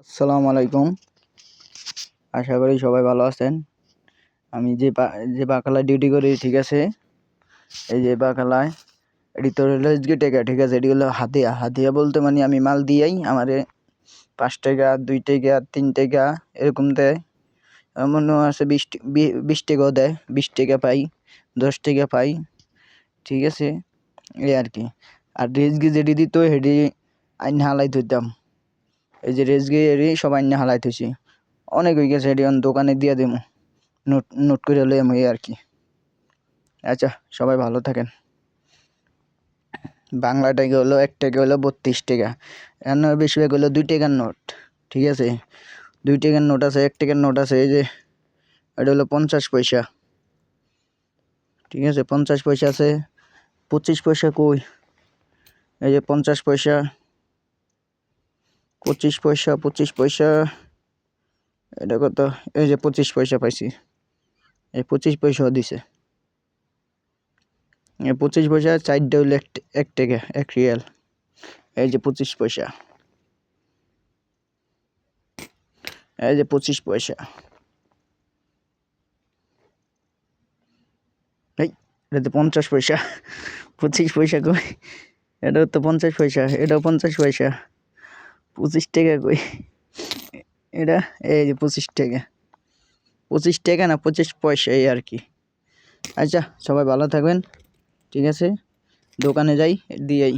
আসসালামু আলাইকুম। আশা করি সবাই ভালো আছেন। আমি যে বাকালায় ডিউটি করি, ঠিক আছে, এই যে বাকালায় এটি তো হলো আজকে টাকা, ঠিক আছে, এটি হলো হাতিয়া। হাতিয়া বলতে মানে আমি মাল দিয়াই আমারে 5 টাকা, 2 টাকা, 3 টাকা এরকম দেয়। এমনও আছে 20 টাকাও দেয়, 20 টাকা পাই, 10 টাকা পাই, ঠিক আছে, এই আর কি। আর রেজগি যেটি দিত সেটি আইন হালাই ধরতাম। এই যে রেজগি এটি সব আইন হালাই থইছি, অনেক হয়ে গেছে, এটি দোকানে দিয়ে দেবো, নোট নোট করে হলে আমি আর কি। আচ্ছা, সবাই ভালো থাকেন। বাংলা টাকা হলো 1 টাকা হলো 32 টাকা, এর বেশিরভাগ হলো 2 টাকার নোট, ঠিক আছে। 2 টাকার নোট আছে, 1 টাকার নোট আছে, এই যে এটা হলো 50 পয়সা, ঠিক আছে, 50 পয়সা আছে। 25 পয়সা কই, এই যে 50 পয়সা, 25 পয়সা, 25 পয়সা, এটা কত, এই যে 25 পয়সা পাইছি, এই 25 পয়সাও দিছে। 25 পয়সা 4টা হইলো 1 টাকা, 1 রিয়াল। এই যে 25 পয়সা, এই যে 25 পয়সা, এই এটা তো 50 পয়সা। 25 পয়সা কই, এটাও তো 50 পয়সা, এটাও 50 পয়সা। 25 টাকা কই, এটা এই যে 25 টাকা, 25 টাকা না 25 পয়সা, এই আর কি। আচ্ছা, সবাই ভালো থাকবেন, ঠিক আছে, দোকানে যাই দিয়েই।